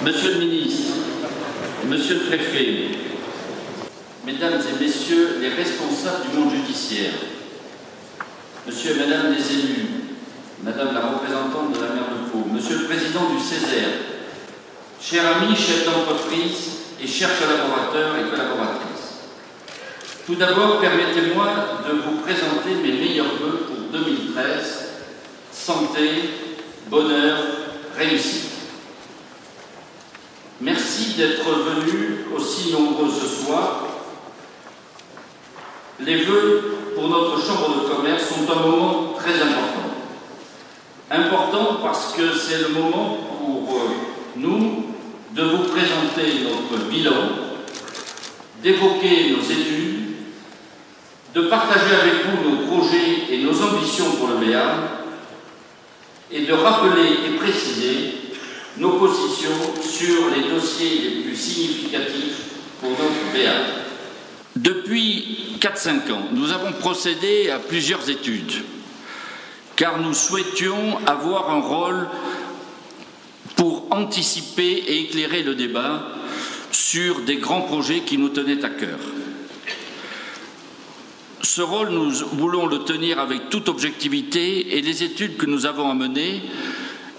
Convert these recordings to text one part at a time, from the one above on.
Monsieur le ministre, Monsieur le préfet, Mesdames et Messieurs les responsables du monde judiciaire, Monsieur et Madame les élus, Madame la représentante de la maire de Pau, Monsieur le président du Césaire, chers amis, chefs d'entreprise et chers collaborateurs et collaboratrices. Tout d'abord, permettez-moi de vous présenter mes meilleurs vœux pour 2013, santé, bonheur, réussite. Merci d'être venus aussi nombreux ce soir. Les vœux pour notre Chambre de commerce sont un moment très important. Important parce que c'est le moment pour nous de vous présenter notre bilan, d'évoquer nos études, de partager avec vous nos projets et nos ambitions pour le Béarn et de rappeler et préciser nos positions sur les dossiers les plus significatifs pour notre Béarn. Depuis 4-5 ans, nous avons procédé à plusieurs études, car nous souhaitions avoir un rôle pour anticiper et éclairer le débat sur des grands projets qui nous tenaient à cœur. Ce rôle, nous voulons le tenir avec toute objectivité et les études que nous avons à mener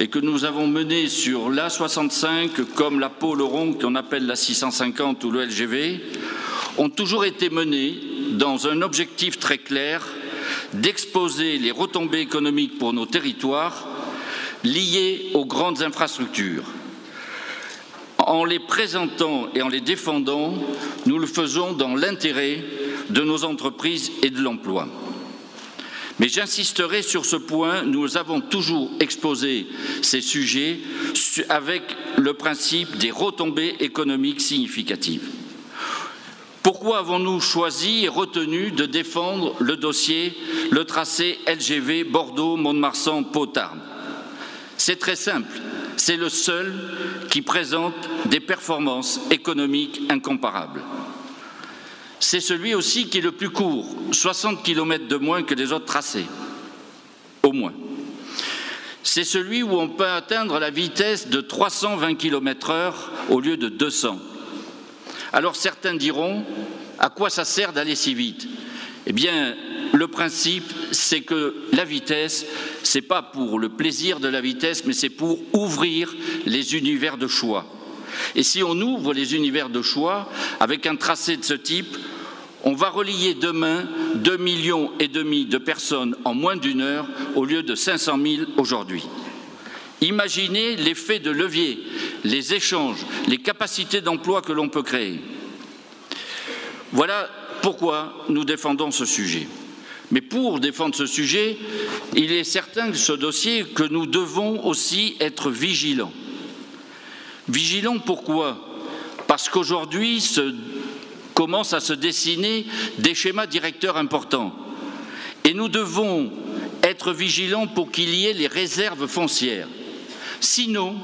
et que nous avons menées sur l'A65 comme la Pau-le-Rond qu'on appelle la 650 ou le LGV ont toujours été menées dans un objectif très clair d'exposer les retombées économiques pour nos territoires liées aux grandes infrastructures. En les présentant et en les défendant, nous le faisons dans l'intérêt de nos entreprises et de l'emploi. Mais j'insisterai sur ce point, nous avons toujours exposé ces sujets avec le principe des retombées économiques significatives. Pourquoi avons-nous choisi et retenu de défendre le dossier, le tracé LGV Bordeaux-Mont-de-Marsan-Pau-Tarbes? C'est très simple, c'est le seul qui présente des performances économiques incomparables. C'est celui aussi qui est le plus court, 60 km de moins que les autres tracés, au moins. C'est celui où on peut atteindre la vitesse de 320 km/h au lieu de 200. Alors certains diront, à quoi ça sert d'aller si vite? Eh bien, le principe, c'est que la vitesse, ce n'est pas pour le plaisir de la vitesse, mais c'est pour ouvrir les univers de choix. Et si on ouvre les univers de choix avec un tracé de ce type, on va relier demain 2,5 millions de personnes en moins d'une heure au lieu de 500 000 aujourd'hui. Imaginez l'effet de levier, les échanges, les capacités d'emploi que l'on peut créer. Voilà pourquoi nous défendons ce sujet. Mais pour défendre ce sujet, il est certain que ce dossier, que nous devons aussi être vigilants. Vigilants pourquoi? Parce qu'aujourd'hui commencent à se dessiner des schémas directeurs importants. Et nous devons être vigilants pour qu'il y ait les réserves foncières. Sinon,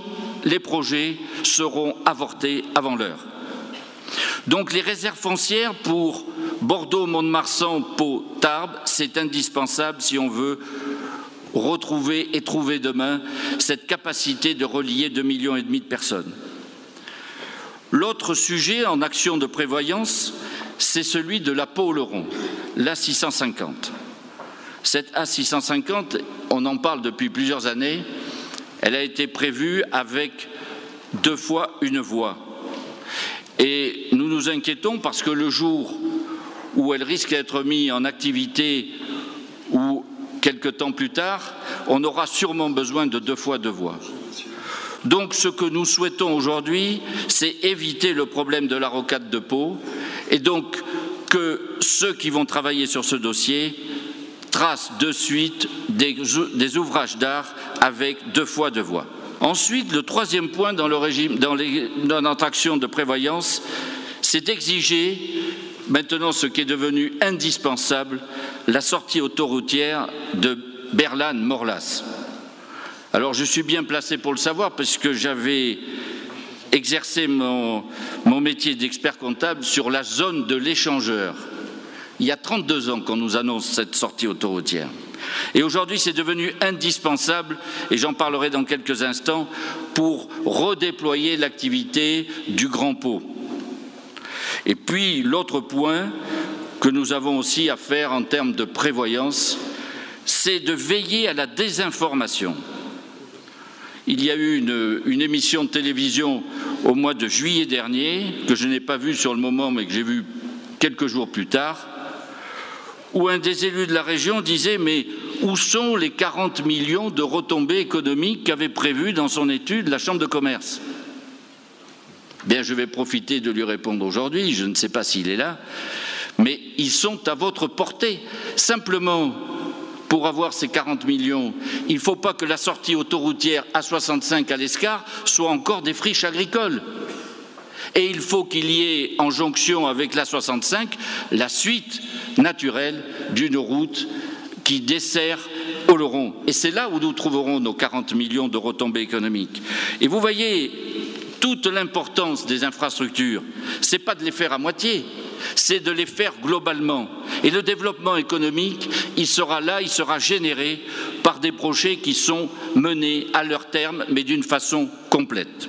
les projets seront avortés avant l'heure. Donc les réserves foncières pour Bordeaux, Mont-de-Marsan, Pau, Tarbes, c'est indispensable si on veut retrouver et trouver demain cette capacité de relier 2,5 millions de personnes. L'autre sujet en action de prévoyance, c'est celui de la Pau-le-Rond, l'A650. Cette A650, on en parle depuis plusieurs années, elle a été prévue avec 2 fois une voie. Et nous nous inquiétons parce que le jour où elle risque d'être mise en activité ou quelque temps plus tard, on aura sûrement besoin de 2 fois 2 voies. Donc ce que nous souhaitons aujourd'hui, c'est éviter le problème de la rocade de Pau et donc que ceux qui vont travailler sur ce dossier tracent de suite des ouvrages d'art avec 2 fois 2 voies. Ensuite, le troisième point dans notre action de prévoyance, c'est d'exiger maintenant ce qui est devenu indispensable, la sortie autoroutière de Berlane-Morlas. Alors je suis bien placé pour le savoir parce que j'avais exercé mon métier d'expert comptable sur la zone de l'échangeur. Il y a 32 ans qu'on nous annonce cette sortie autoroutière. Et aujourd'hui, c'est devenu indispensable, et j'en parlerai dans quelques instants, pour redéployer l'activité du Grand Pau. Et puis, l'autre point que nous avons aussi à faire en termes de prévoyance, c'est de veiller à la désinformation. Il y a eu une émission de télévision au mois de juillet dernier, que je n'ai pas vue sur le moment, mais que j'ai vue quelques jours plus tard, où un des élus de la région disait « Mais où sont les 40 millions de retombées économiques qu'avait prévu dans son étude la Chambre de commerce ?» Bien, je vais profiter de lui répondre aujourd'hui, je ne sais pas s'il est là, mais ils sont à votre portée. Simplement, pour avoir ces 40 millions, il ne faut pas que la sortie autoroutière A65 à l'Escar soit encore des friches agricoles. Et il faut qu'il y ait, en jonction avec l'A65, la suite naturelle d'une route qui dessert Oloron. Et c'est là où nous trouverons nos 40 millions de retombées économiques. Et vous voyez toute l'importance des infrastructures. Ce n'est pas de les faire à moitié, c'est de les faire globalement. Et le développement économique, il sera là, il sera généré par des projets qui sont menés à leur terme, mais d'une façon complète.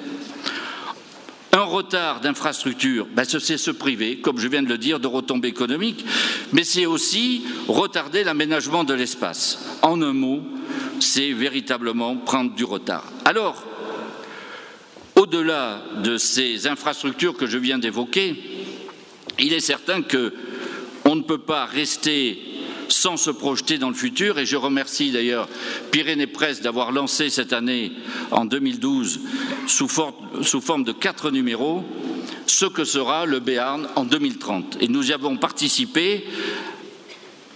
Un retard d'infrastructure, c'est se priver, comme je viens de le dire, de retombées économiques, mais c'est aussi retarder l'aménagement de l'espace. En un mot, c'est véritablement prendre du retard. Alors, au-delà de ces infrastructures que je viens d'évoquer, il est certain qu'on ne peut pas rester sans se projeter dans le futur, et je remercie d'ailleurs Pyrénées Presse d'avoir lancé cette année, en 2012, sous forme de 4 numéros, ce que sera le Béarn en 2030. Et nous y avons participé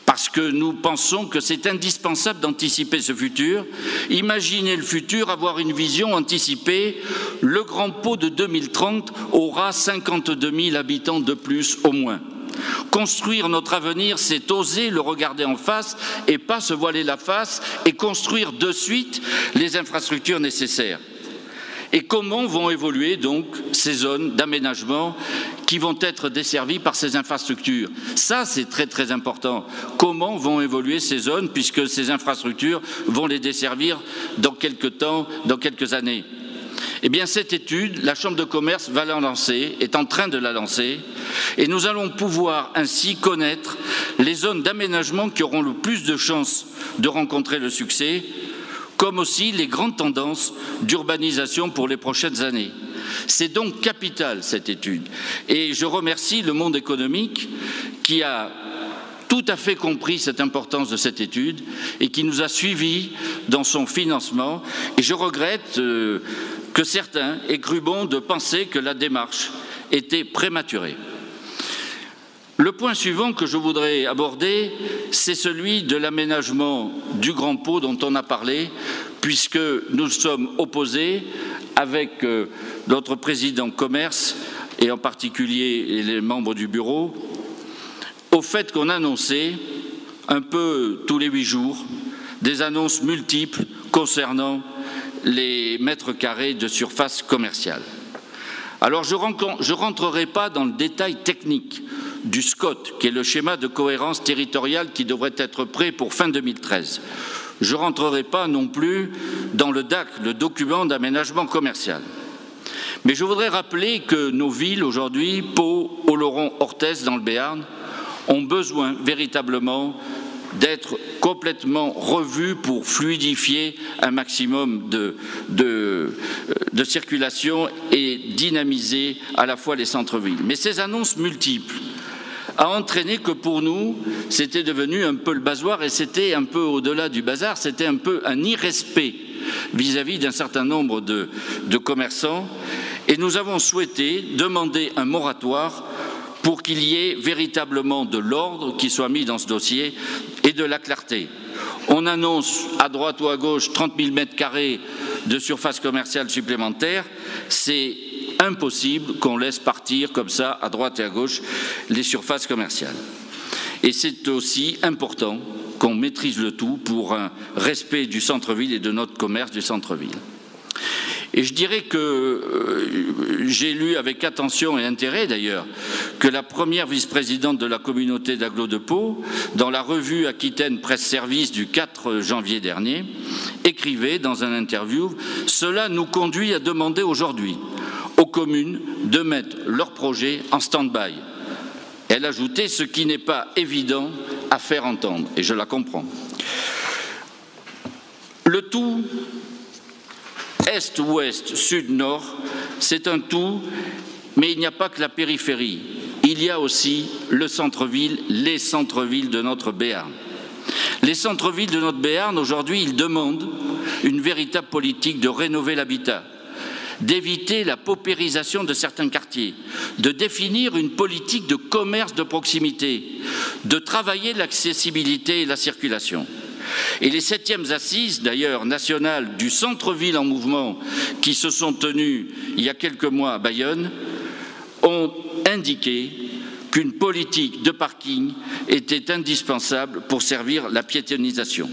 parce que nous pensons que c'est indispensable d'anticiper ce futur. Imaginez le futur, avoir une vision anticipée. Le Grand Pau de 2030 aura 52 000 habitants de plus au moins. Construire notre avenir, c'est oser le regarder en face et pas se voiler la face et construire de suite les infrastructures nécessaires. Et comment vont évoluer donc ces zones d'aménagement qui vont être desservies par ces infrastructures? Ça, c'est très très important. Comment vont évoluer ces zones puisque ces infrastructures vont les desservir dans quelques temps, dans quelques années? Eh bien, cette étude, la Chambre de commerce va la lancer, est en train de la lancer, et nous allons pouvoir ainsi connaître les zones d'aménagement qui auront le plus de chances de rencontrer le succès, comme aussi les grandes tendances d'urbanisation pour les prochaines années. C'est donc capital, cette étude. Et je remercie le monde économique qui a tout à fait compris cette importance de cette étude et qui nous a suivis dans son financement. Et je regrette que certains aient cru bon de penser que la démarche était prématurée. Le point suivant que je voudrais aborder, c'est celui de l'aménagement du Grand Pau dont on a parlé, puisque nous sommes opposés avec notre président commerce et en particulier les membres du bureau, au fait qu'on annonçait un peu tous les 8 jours des annonces multiples concernant les mètres carrés de surface commerciale. Alors je ne rentrerai pas dans le détail technique du SCOT, qui est le schéma de cohérence territoriale qui devrait être prêt pour fin 2013. Je ne rentrerai pas non plus dans le DAC, le document d'aménagement commercial. Mais je voudrais rappeler que nos villes aujourd'hui, Pau, Oloron, Orthez dans le Béarn, ont besoin véritablement d'être complètement revues pour fluidifier un maximum de circulation et dynamiser à la fois les centres-villes. Mais ces annonces multiples a entraîné que pour nous, c'était devenu un peu le basoir et c'était un peu au-delà du bazar, c'était un peu un irrespect vis-à-vis d'un certain nombre de commerçants. Et nous avons souhaité demander un moratoire pour qu'il y ait véritablement de l'ordre qui soit mis dans ce dossier et de la clarté. On annonce à droite ou à gauche 30 000 mètres carrés de surface commerciale supplémentaire. C'est impossible qu'on laisse partir comme ça à droite et à gauche les surfaces commerciales. Et c'est aussi important qu'on maîtrise le tout pour un respect du centre-ville et de notre commerce du centre-ville. Et je dirais que j'ai lu avec attention et intérêt d'ailleurs que la première vice-présidente de la communauté d'agglo de Pau, dans la revue Aquitaine Presse Service du 4 janvier dernier, écrivait dans un interview « Cela nous conduit à demander aujourd'hui aux communes de mettre leurs projets en stand-by ». Elle ajoutait « ce qui n'est pas évident à faire entendre », et je la comprends. Le tout, est, ouest, sud, nord, c'est un tout, mais il n'y a pas que la périphérie. Il y a aussi le centre-ville, les centres-villes de notre Béarn. Les centres-villes de notre Béarn, aujourd'hui, ils demandent une véritable politique de rénover l'habitat, d'éviter la paupérisation de certains quartiers, de définir une politique de commerce de proximité, de travailler l'accessibilité et la circulation. Et les 7e assises, d'ailleurs, nationales du centre-ville en mouvement qui se sont tenues il y a quelques mois à Bayonne, ont indiqué qu'une politique de parking était indispensable pour servir la piétonisation.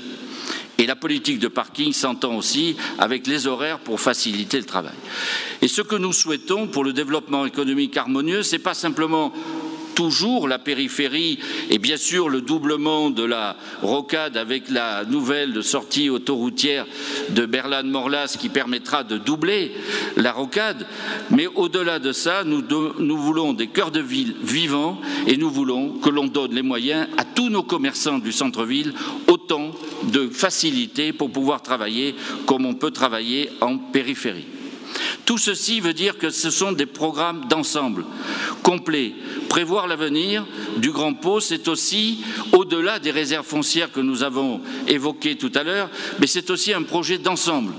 Et la politique de parking s'entend aussi avec les horaires pour faciliter le travail. Et ce que nous souhaitons pour le développement économique harmonieux, ce n'est pas simplement toujours la périphérie et bien sûr le doublement de la rocade avec la nouvelle sortie autoroutière de Berlane-Morlas qui permettra de doubler la rocade, mais au-delà de ça, nous voulons des cœurs de ville vivants et nous voulons que l'on donne les moyens à tous nos commerçants du centre-ville autant de facilité pour pouvoir travailler comme on peut travailler en périphérie. Tout ceci veut dire que ce sont des programmes d'ensemble, complets. Prévoir l'avenir du Grand Pau, c'est aussi, au-delà des réserves foncières que nous avons évoquées tout à l'heure, mais c'est aussi un projet d'ensemble,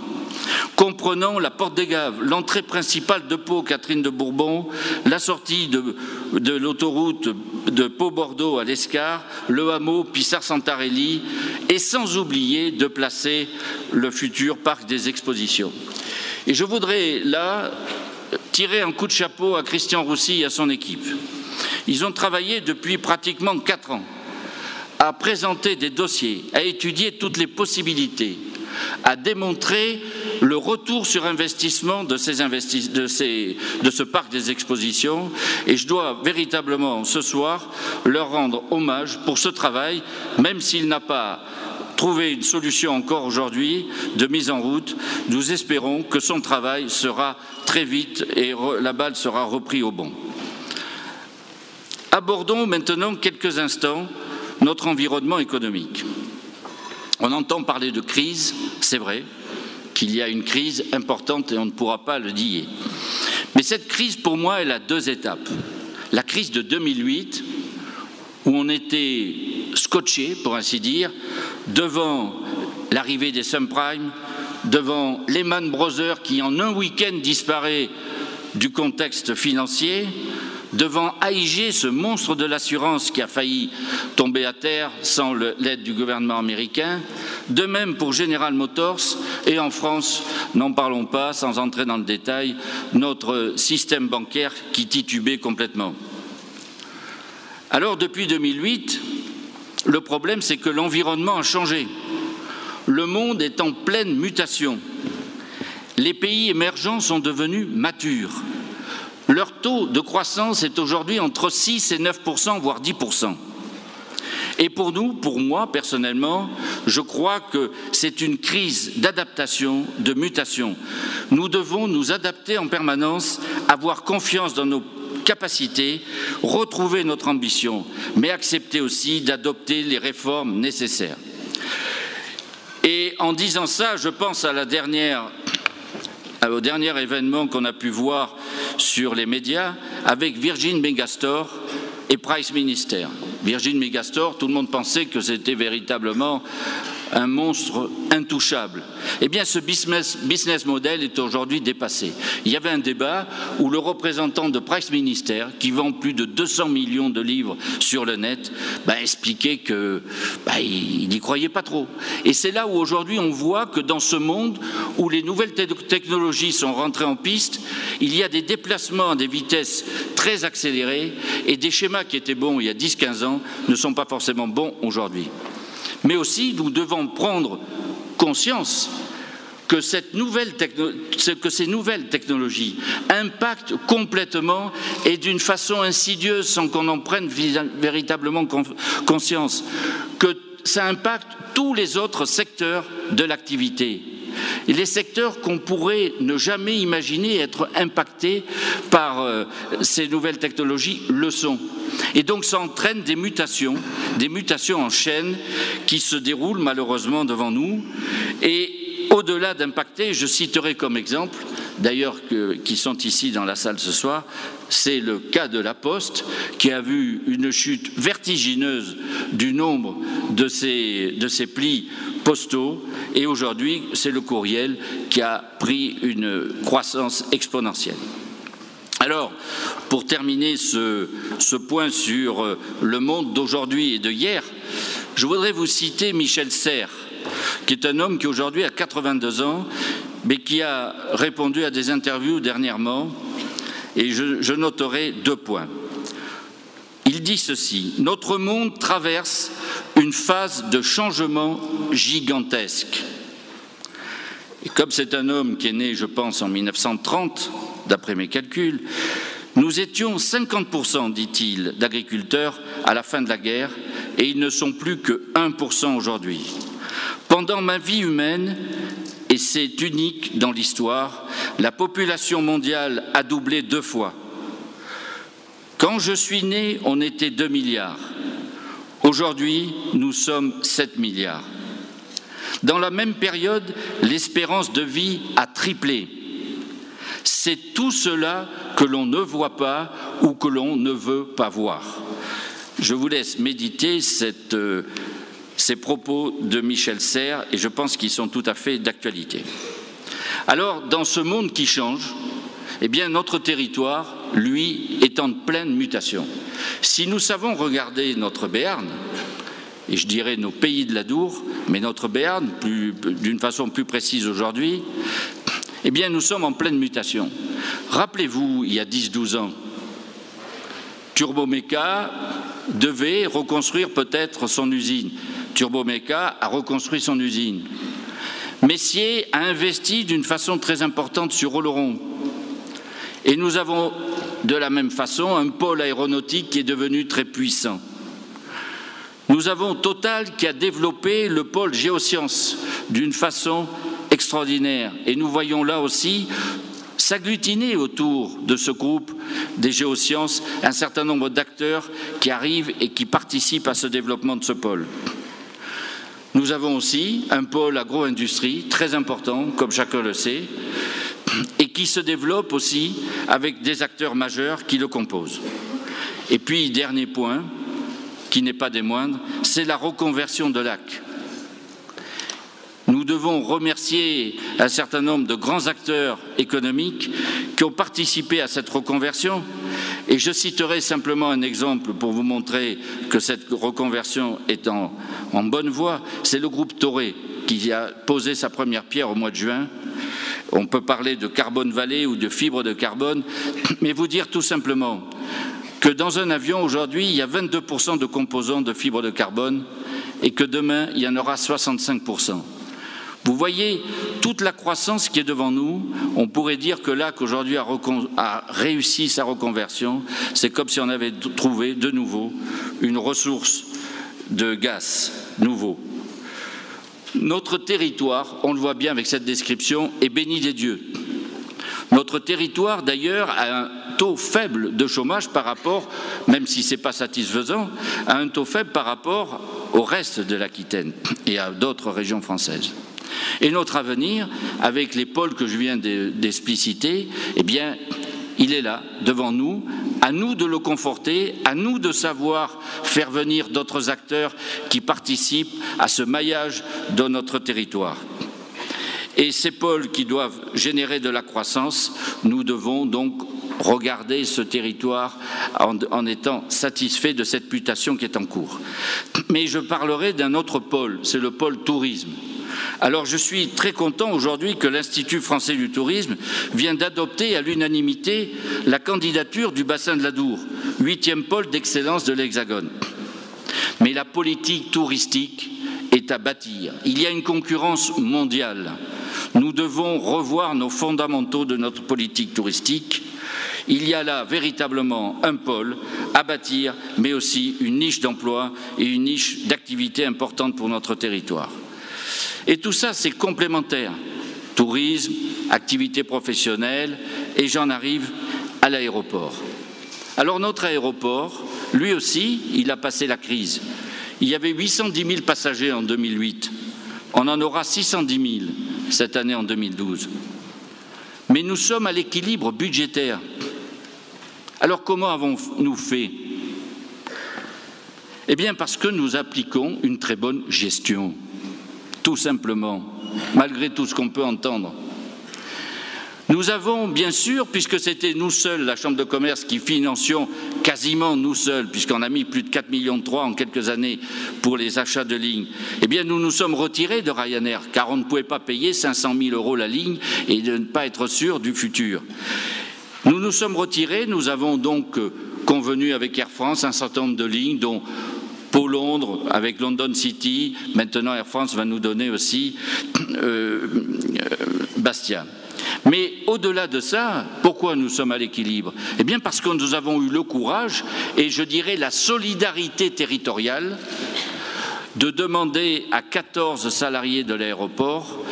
comprenant la Porte des Gaves, l'entrée principale de Pau, Catherine de Bourbon, la sortie de l'autoroute de Pau-Bordeaux à l'Escar, le hameau Pissard-Santarelli, et sans oublier de placer le futur parc des expositions. Et je voudrais là tirer un coup de chapeau à Christian Roussy et à son équipe. Ils ont travaillé depuis pratiquement 4 ans à présenter des dossiers, à étudier toutes les possibilités, à démontrer le retour sur investissement de ce parc des expositions. Et je dois véritablement ce soir leur rendre hommage pour ce travail, même s'il n'a pas trouver une solution encore aujourd'hui de mise en route. Nous espérons que son travail sera très vite et la balle sera reprise au bond. Abordons maintenant quelques instants notre environnement économique. On entend parler de crise, c'est vrai qu'il y a une crise importante et on ne pourra pas le nier. Mais cette crise, pour moi, elle a 2 étapes. La crise de 2008, où on était scotché, pour ainsi dire, devant l'arrivée des subprimes, devant Lehman Brothers qui en un week-end disparaît du contexte financier, devant AIG, ce monstre de l'assurance qui a failli tomber à terre sans l'aide du gouvernement américain, de même pour General Motors, et en France, n'en parlons pas, sans entrer dans le détail, notre système bancaire qui titubait complètement. Alors, depuis 2008, le problème, c'est que l'environnement a changé. Le monde est en pleine mutation. Les pays émergents sont devenus matures. Leur taux de croissance est aujourd'hui entre 6 et 9%, voire 10%. Et pour nous, pour moi personnellement, je crois que c'est une crise d'adaptation, de mutation. Nous devons nous adapter en permanence, avoir confiance dans nos capacités, retrouver notre ambition, mais accepter aussi d'adopter les réformes nécessaires. Et en disant ça, je pense à au dernier événement qu'on a pu voir sur les médias avec Virgin Megastore et Price Minister. Virgin Megastore, tout le monde pensait que c'était véritablement un monstre intouchable. Eh bien, ce business model est aujourd'hui dépassé. Il y avait un débat où le représentant de Price Minister, qui vend plus de 200 millions de livres sur le net, expliquait qu'il n'y croyait pas trop. Et c'est là où aujourd'hui on voit que dans ce monde où les nouvelles technologies sont rentrées en piste, il y a des déplacements à des vitesses très accélérées et des schémas qui étaient bons il y a 10-15 ans ne sont pas forcément bons aujourd'hui. Mais aussi, nous devons prendre conscience que ces nouvelles technologies impactent complètement et d'une façon insidieuse sans qu'on en prenne véritablement conscience, que ça impacte tous les autres secteurs de l'activité. Et les secteurs qu'on pourrait ne jamais imaginer être impactés par ces nouvelles technologies le sont. Et donc ça entraîne des mutations en chaîne qui se déroulent malheureusement devant nous. Et au-delà d'impacter, je citerai comme exemple, d'ailleurs qui sont ici dans la salle ce soir, c'est le cas de la Poste qui a vu une chute vertigineuse du nombre de ces plis postaux, et aujourd'hui c'est le courriel qui a pris une croissance exponentielle. Alors, pour terminer ce point sur le monde d'aujourd'hui et de hier, je voudrais vous citer Michel Serres, qui est un homme qui aujourd'hui a 82 ans, mais qui a répondu à des interviews dernièrement, et je noterai 2 points. Il dit ceci: « Notre monde traverse une phase de changement gigantesque. » Et comme c'est un homme qui est né, je pense, en 1930, d'après mes calculs, nous étions 50%, dit-il, d'agriculteurs à la fin de la guerre, et ils ne sont plus que 1% aujourd'hui. Pendant ma vie humaine, et c'est unique dans l'histoire, la population mondiale a doublé 2 fois. Quand je suis né, on était 2 milliards. Aujourd'hui, nous sommes 7 milliards. Dans la même période, l'espérance de vie a triplé. C'est tout cela que l'on ne voit pas ou que l'on ne veut pas voir. Je vous laisse méditer ces propos de Michel Serres, et je pense qu'ils sont tout à fait d'actualité. Alors, dans ce monde qui change, eh bien, notre territoire, lui, est en pleine mutation. Si nous savons regarder notre Béarn, et je dirais nos pays de l'Adour, mais notre Béarn, d'une façon plus précise aujourd'hui, eh bien, nous sommes en pleine mutation. Rappelez-vous, il y a 10-12 ans, Turboméca devait reconstruire peut-être son usine. Turboméca a reconstruit son usine. Messier a investi d'une façon très importante sur Oloron. Et nous avons de la même façon un pôle aéronautique qui est devenu très puissant. Nous avons Total qui a développé le pôle géosciences d'une façon extraordinaire. Et nous voyons là aussi s'agglutiner autour de ce groupe des géosciences un certain nombre d'acteurs qui arrivent et qui participent à ce développement de ce pôle. Nous avons aussi un pôle agro-industrie très important, comme chacun le sait, et qui se développe aussi avec des acteurs majeurs qui le composent. Et puis, dernier point, qui n'est pas des moindres, c'est la reconversion de lacs. Nous devons remercier un certain nombre de grands acteurs économiques qui ont participé à cette reconversion. Et je citerai simplement un exemple pour vous montrer que cette reconversion est en bonne voie. C'est le groupe Toray qui a posé sa première pierre au mois de juin. On peut parler de Carbone Valley ou de fibre de carbone, mais vous dire tout simplement que dans un avion aujourd'hui, il y a 22% de composants de fibre de carbone et que demain, il y en aura 65%. Vous voyez toute la croissance qui est devant nous. On pourrait dire que là, qu'aujourd'hui a réussi sa reconversion, c'est comme si on avait trouvé de nouveau une ressource de gaz nouveau. Notre territoire, on le voit bien avec cette description, est béni des dieux. Notre territoire, d'ailleurs, a un taux faible de chômage par rapport, même si ce n'est pas satisfaisant, a un taux faible par rapport au reste de l'Aquitaine et à d'autres régions françaises. Et notre avenir, avec les pôles que je viens d'expliciter, eh bien, il est là, devant nous, à nous de le conforter, à nous de savoir faire venir d'autres acteurs qui participent à ce maillage de notre territoire. Et ces pôles qui doivent générer de la croissance, nous devons donc regarder ce territoire en étant satisfait de cette mutation qui est en cours. Mais je parlerai d'un autre pôle, c'est le pôle tourisme. Alors je suis très content aujourd'hui que l'Institut français du tourisme vient d'adopter à l'unanimité la candidature du bassin de l'Adour, 8e pôle d'excellence de l'Hexagone. Mais la politique touristique est à bâtir. Il y a une concurrence mondiale. Nous devons revoir nos fondamentaux de notre politique touristique. Il y a là véritablement un pôle à bâtir, mais aussi une niche d'emploi et une niche d'activité importante pour notre territoire. Et tout ça, c'est complémentaire. Tourisme, activité professionnelle, et j'en arrive à l'aéroport. Alors notre aéroport, lui aussi, il a passé la crise. Il y avait 810 000 passagers en 2008. On en aura 610 000 cette année en 2012. Mais nous sommes à l'équilibre budgétaire. Alors comment avons-nous fait? Eh bien parce que nous appliquons une très bonne gestion, tout simplement, malgré tout ce qu'on peut entendre. Nous avons, bien sûr, puisque c'était nous seuls, la Chambre de commerce, qui financions quasiment nous seuls, puisqu'on a mis plus de 4,3 millions en quelques années pour les achats de lignes, eh bien nous nous sommes retirés de Ryanair, car on ne pouvait pas payer 500 000 € la ligne et de ne pas être sûr du futur. Nous nous sommes retirés, nous avons donc convenu avec Air France un certain nombre de lignes, dont Pau-Londres avec London City, maintenant Air France va nous donner aussi Bastia. Mais au-delà de ça, pourquoi nous sommes à l'équilibre? Eh bien parce que nous avons eu le courage et je dirais la solidarité territoriale de demander à 14 salariés de l'aéroport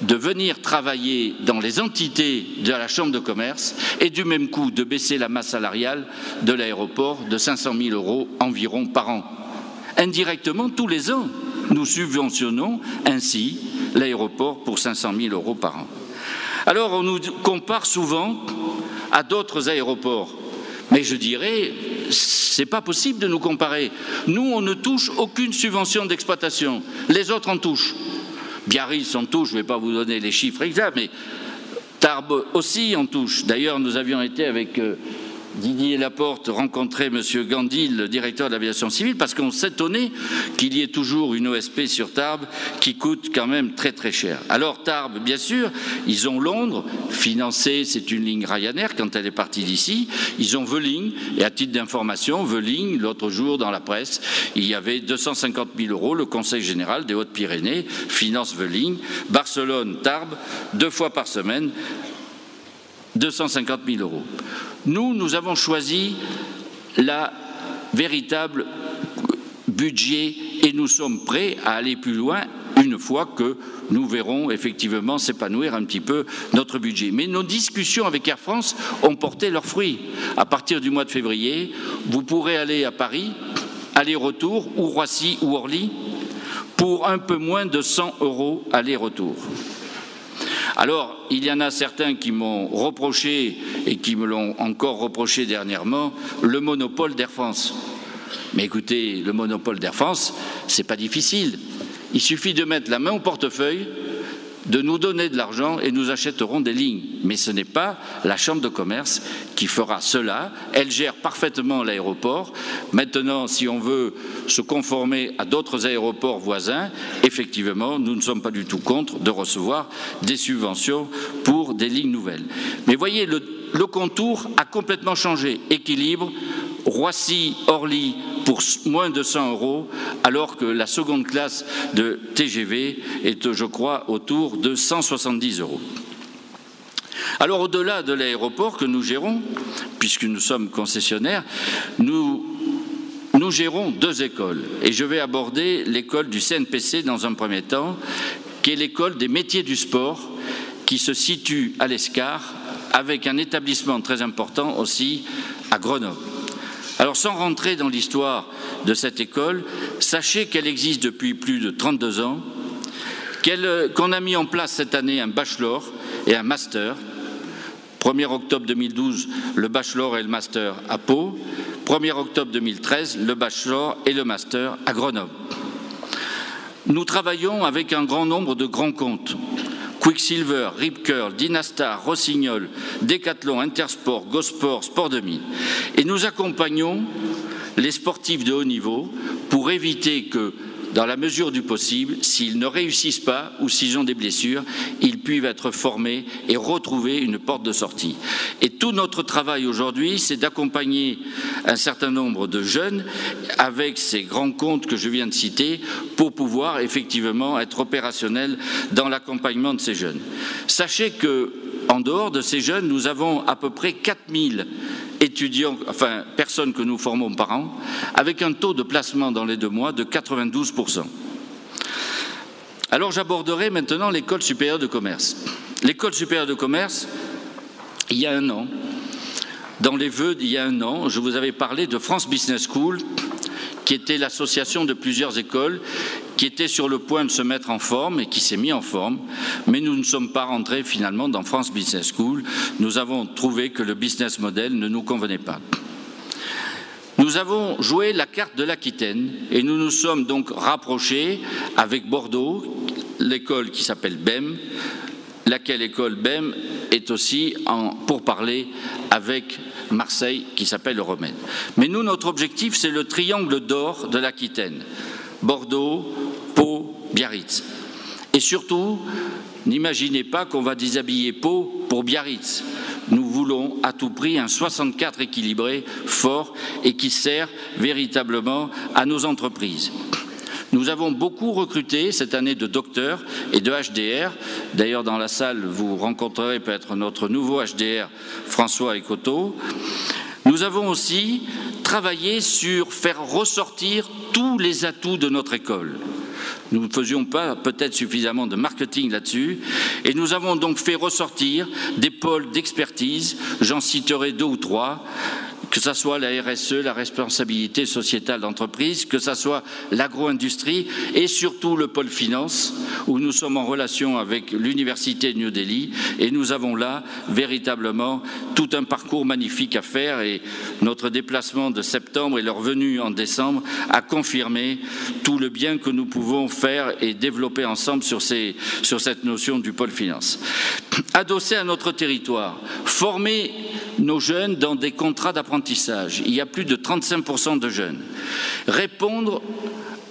de venir travailler dans les entités de la Chambre de commerce et du même coup de baisser la masse salariale de l'aéroport de 500 000 € environ par an. Indirectement, tous les ans, nous subventionnons ainsi l'aéroport pour 500 000 € par an. Alors on nous compare souvent à d'autres aéroports, mais je dirais, c'est pas possible de nous comparer. Nous, on ne touche aucune subvention d'exploitation, les autres en touchent. Biarritz en touche, je ne vais pas vous donner les chiffres exacts, mais Tarbes aussi en touche. D'ailleurs, nous avions été avec Didier Laporte rencontrer M. Gandhi, le directeur de l'aviation civile, parce qu'on s'étonnait qu'il y ait toujours une OSP sur Tarbes qui coûte quand même très très cher. Alors Tarbes, bien sûr, ils ont Londres, financé, c'est une ligne Ryanair quand elle est partie d'ici, ils ont Vueling, et à titre d'information, Vueling, l'autre jour dans la presse, il y avait 250 000 €, le Conseil général des Hautes-Pyrénées finance Vueling, Barcelone, Tarbes, 2 fois par semaine, 250 000 €. Nous avons choisi la véritable budget et nous sommes prêts à aller plus loin une fois que nous verrons effectivement s'épanouir un petit peu notre budget. Mais nos discussions avec Air France ont porté leurs fruits. À partir du mois de février, vous pourrez aller à Paris, aller-retour, ou Roissy ou Orly, pour un peu moins de 100 € aller-retour. Alors, il y en a certains qui m'ont reproché, et qui me l'ont encore reproché dernièrement, le monopole d'Air France. Mais écoutez, le monopole d'Air France, c'est pas difficile. Il suffit de mettre la main au portefeuille, de nous donner de l'argent et nous achèterons des lignes. Mais ce n'est pas la Chambre de commerce qui fera cela. Elle gère parfaitement l'aéroport. Maintenant, si on veut se conformer à d'autres aéroports voisins, effectivement, nous ne sommes pas du tout contre de recevoir des subventions pour des lignes nouvelles. Mais voyez, le contour a complètement changé. Équilibre, Roissy-Orly pour moins de 100 €, alors que la seconde classe de TGV est, je crois, autour de 170 €. Alors, au-delà de l'aéroport que nous gérons, puisque nous sommes concessionnaires, nous gérons 2 écoles. Et je vais aborder l'école du CNPC dans un premier temps, qui est l'école des métiers du sport, qui se situe à l'Escar, avec un établissement très important aussi à Grenoble. Alors, sans rentrer dans l'histoire de cette école, sachez qu'elle existe depuis plus de 32 ans, qu'on a mis en place cette année un bachelor et un master. 1er octobre 2012, le bachelor et le master à Pau. 1er octobre 2013, le bachelor et le master à Grenoble. Nous travaillons avec un grand nombre de grands comptes. Quicksilver, Rip Curl, Dynastar, Rossignol, Decathlon, Intersport, Gosport, Sport 2000. Et nous accompagnons les sportifs de haut niveau pour éviter que dans la mesure du possible, s'ils ne réussissent pas ou s'ils ont des blessures, ils puissent être formés et retrouver une porte de sortie. Et tout notre travail aujourd'hui, c'est d'accompagner un certain nombre de jeunes avec ces grands comptes que je viens de citer pour pouvoir effectivement être opérationnels dans l'accompagnement de ces jeunes. Sachez que en dehors de ces jeunes, nous avons à peu près 4000 étudiants, enfin personnes que nous formons par an, avec un taux de placement dans les 2 mois de 92%. Alors j'aborderai maintenant l'école supérieure de commerce. L'école supérieure de commerce, il y a un an, dans les vœux d'il y a un an, je vous avais parlé de France Business School, qui était l'association de plusieurs écoles qui était sur le point de se mettre en forme et qui s'est mis en forme, mais nous ne sommes pas rentrés finalement dans France Business School. Nous avons trouvé que le business model ne nous convenait pas. Nous avons joué la carte de l'Aquitaine et nous nous sommes donc rapprochés avec Bordeaux, l'école qui s'appelle BEM, laquelle école BEM est aussi en pourparlers avec Marseille qui s'appelle Euromède. Mais nous, notre objectif, c'est le triangle d'or de l'Aquitaine. Bordeaux, Pau, Biarritz. Et surtout, n'imaginez pas qu'on va déshabiller Pau pour Biarritz. Nous voulons à tout prix un 64 équilibré, fort et qui sert véritablement à nos entreprises. Nous avons beaucoup recruté cette année de docteurs et de HDR. D'ailleurs, dans la salle, vous rencontrerez peut-être notre nouveau HDR, François Ecoto. Nous avons aussi travaillé sur faire ressortir tous les atouts de notre école. Nous ne faisions pas peut-être suffisamment de marketing là-dessus et nous avons donc fait ressortir des pôles d'expertise, j'en citerai 2 ou 3, que ce soit la RSE, la responsabilité sociétale d'entreprise, que ce soit l'agro-industrie et surtout le pôle finance, où nous sommes en relation avec l'Université de New Delhi et nous avons là véritablement tout un parcours magnifique à faire et notre déplacement de septembre et leur venue en décembre a confirmé tout le bien que nous pouvons faire et développer ensemble sur cette notion du pôle finance. Adossé à notre territoire, former nos jeunes dans des contrats d'apprentissage. Il y a plus de 35% de jeunes. Répondre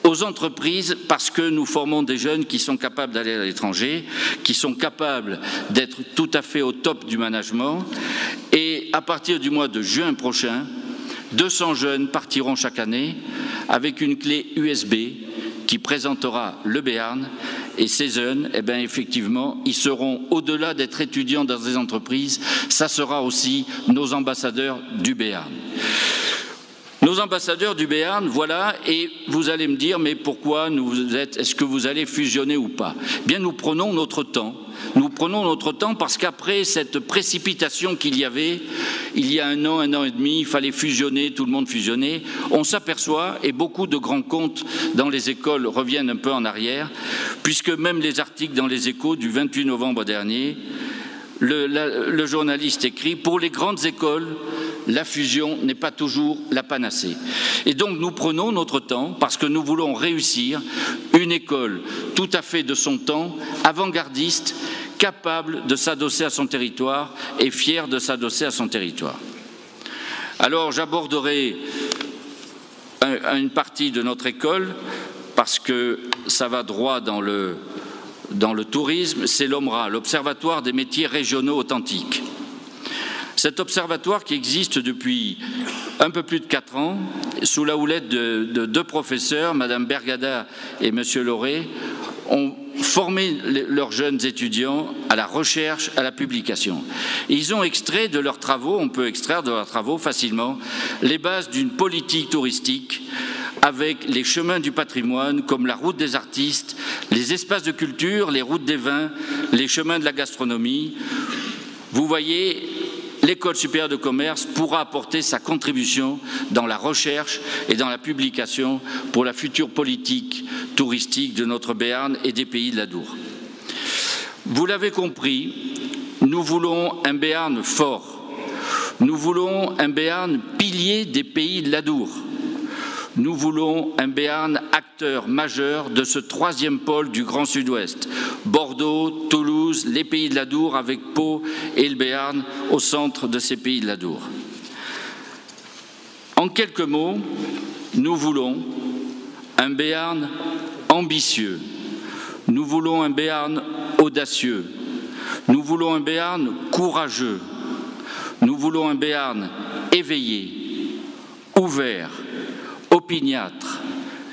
aux entreprises parce que nous formons des jeunes qui sont capables d'aller à l'étranger, qui sont capables d'être tout à fait au top du management. Et à partir du mois de juin prochain, 200 jeunes partiront chaque année avec une clé USB qui présentera le Béarn. Et ces jeunes, eh bien, effectivement, ils seront, au-delà d'être étudiants dans des entreprises, ça sera aussi nos ambassadeurs du Béarn. Nos ambassadeurs du Béarn, voilà, et vous allez me dire, mais pourquoi est-ce que vous allez fusionner ou pas? Eh bien, nous prenons notre temps. Nous prenons notre temps parce qu'après cette précipitation qu'il y avait, il y a un an et demi, il fallait fusionner, tout le monde fusionnait, on s'aperçoit, et beaucoup de grands comptes dans les écoles reviennent un peu en arrière, puisque même les articles dans les Échos du 28 novembre dernier, le journaliste écrit « Pour les grandes écoles, la fusion n'est pas toujours la panacée ». Et donc nous prenons notre temps parce que nous voulons réussir une école tout à fait de son temps, avant-gardiste, capable de s'adosser à son territoire et fière de s'adosser à son territoire. Alors j'aborderai une partie de notre école parce que ça va droit dans le tourisme, c'est l'OMRA, l'Observatoire des métiers régionaux authentiques. Cet observatoire qui existe depuis un peu plus de 4 ans, sous la houlette de 2 professeurs, Madame Bergada et Monsieur Lauré, ont formé leurs jeunes étudiants à la recherche, à la publication. Ils ont extrait de leurs travaux, on peut extraire de leurs travaux facilement, les bases d'une politique touristique avec les chemins du patrimoine comme la route des artistes, les espaces de culture, les routes des vins, les chemins de la gastronomie. Vous voyez, l'École supérieure de commerce pourra apporter sa contribution dans la recherche et dans la publication pour la future politique touristique de notre Béarn et des pays de l'Adour. Vous l'avez compris, nous voulons un Béarn fort. Nous voulons un Béarn pilier des pays de l'Adour. Nous voulons un Béarn acteur majeur de ce 3e pôle du Grand Sud-Ouest. Bordeaux, Toulouse, les pays de l'Adour avec Pau et le Béarn au centre de ces pays de l'Adour. En quelques mots, nous voulons un Béarn ambitieux. Nous voulons un Béarn audacieux. Nous voulons un Béarn courageux. Nous voulons un Béarn éveillé, ouvert, opiniâtre,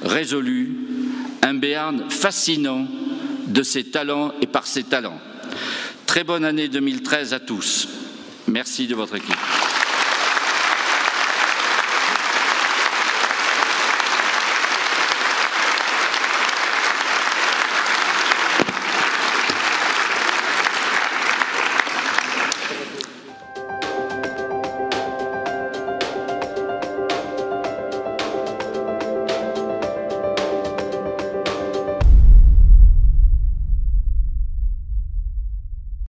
résolu, un Béarn fascinant de ses talents et par ses talents. Très bonne année 2013 à tous. Merci de votre équipe.